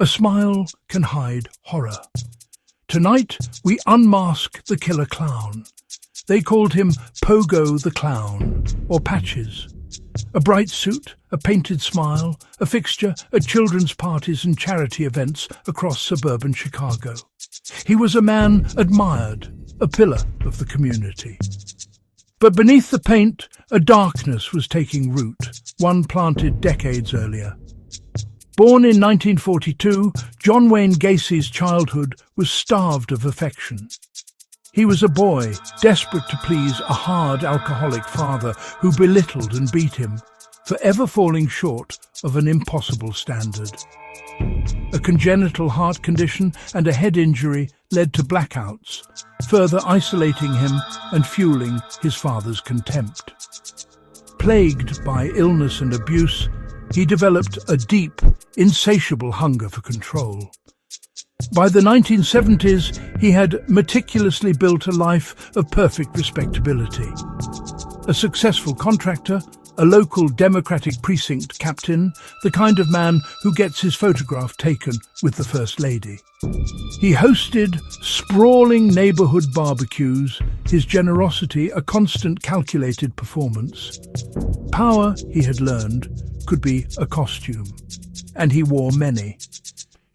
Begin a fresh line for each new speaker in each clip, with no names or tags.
A smile can hide horror. Tonight, we unmask the killer clown. They called him Pogo the Clown, or Patches. A bright suit, a painted smile, a fixture at children's parties and charity events across suburban Chicago. He was a man admired, a pillar of the community. But beneath the paint, a darkness was taking root, one planted decades earlier. Born in 1942, John Wayne Gacy's childhood was starved of affection. He was a boy, desperate to please a hard alcoholic father who belittled and beat him, forever falling short of an impossible standard. A congenital heart condition and a head injury led to blackouts, further isolating him and fueling his father's contempt. Plagued by illness and abuse, he developed a deep, insatiable hunger for control. By the 1970s, he had meticulously built a life of perfect respectability. A successful contractor, a local Democratic precinct captain, the kind of man who gets his photograph taken with the First Lady. He hosted sprawling neighborhood barbecues, his generosity a constant calculated performance. Power, he had learned, could be a costume, and he wore many.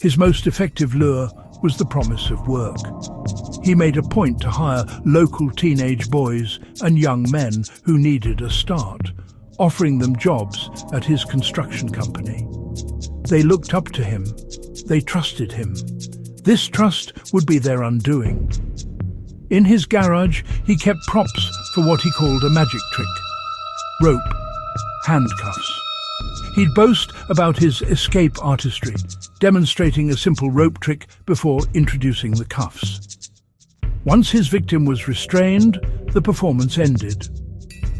His most effective lure was the promise of work. He made a point to hire local teenage boys and young men who needed a start, offering them jobs at his construction company. They looked up to him. They trusted him. This trust would be their undoing. In his garage, he kept props for what he called a magic trick: rope, handcuffs. He'd boast about his escape artistry, demonstrating a simple rope trick before introducing the cuffs. Once his victim was restrained, the performance ended.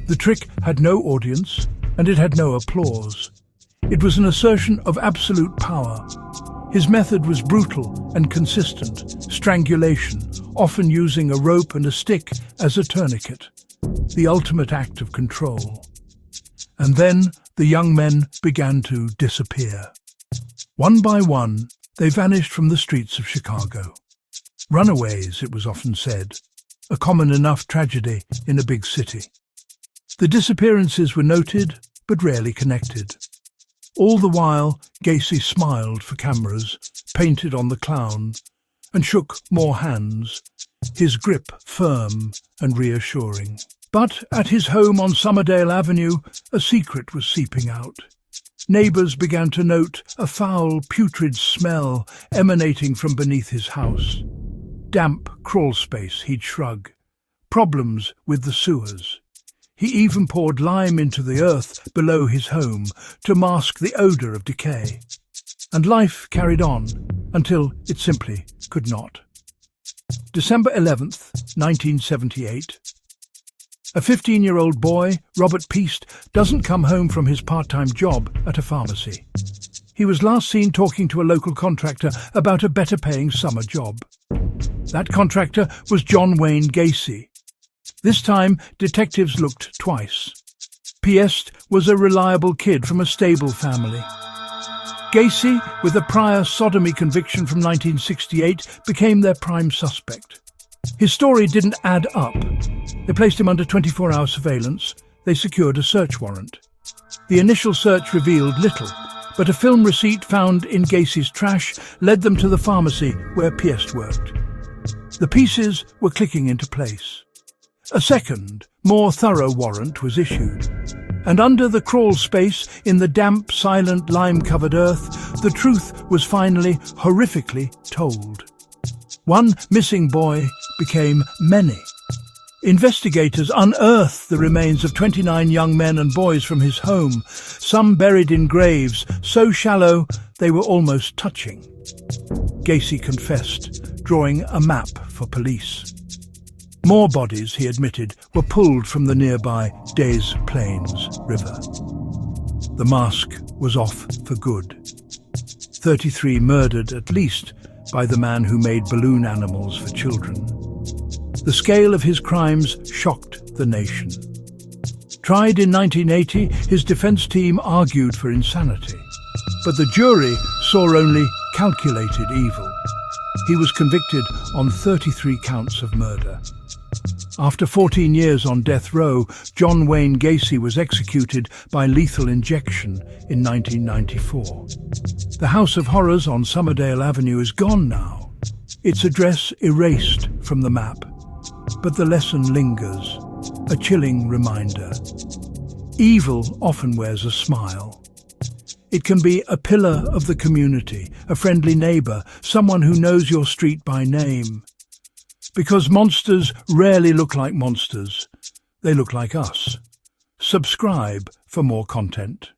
The trick had no audience, and it had no applause. It was an assertion of absolute power. His method was brutal and consistent: strangulation, often using a rope and a stick as a tourniquet, the ultimate act of control. And then the young men began to disappear. One by one, they vanished from the streets of Chicago. Runaways, it was often said, a common enough tragedy in a big city. The disappearances were noted, but rarely connected. All the while, Gacy smiled for cameras, painted on the clown, and shook more hands, his grip firm and reassuring. But at his home on Summerdale Avenue, a secret was seeping out. Neighbors began to note a foul, putrid smell emanating from beneath his house. Damp crawl space, he'd shrug. Problems with the sewers. He even poured lime into the earth below his home to mask the odor of decay. And life carried on until it simply could not. December 11th, 1978. A 15-year-old boy, Robert Peast, doesn't come home from his part-time job at a pharmacy. He was last seen talking to a local contractor about a better-paying summer job. That contractor was John Wayne Gacy. This time, detectives looked twice. Piest was a reliable kid from a stable family. Gacy, with a prior sodomy conviction from 1968, became their prime suspect. His story didn't add up. They placed him under 24-hour surveillance. They secured a search warrant. The initial search revealed little, but a film receipt found in Gacy's trash led them to the pharmacy where Piest worked. The pieces were clicking into place. A second, more thorough warrant was issued. And under the crawl space, in the damp, silent, lime-covered earth, the truth was finally horrifically told. One missing boy became many. Investigators unearthed the remains of 29 young men and boys from his home, some buried in graves so shallow they were almost touching. Gacy confessed, drawing a map for police. More bodies, he admitted, were pulled from the nearby Des Plaines River. The mask was off for good. 33 murdered at least by the man who made balloon animals for children. The scale of his crimes shocked the nation. Tried in 1980, his defense team argued for insanity. But the jury saw only calculated evil. He was convicted on 33 counts of murder. After 14 years on death row, John Wayne Gacy was executed by lethal injection in 1994. The House of Horrors on Somerdale Avenue is gone now, its address erased from the map. But the lesson lingers, a chilling reminder. Evil often wears a smile. It can be a pillar of the community, a friendly neighbour, someone who knows your street by name. Because monsters rarely look like monsters, they look like us. Subscribe for more content.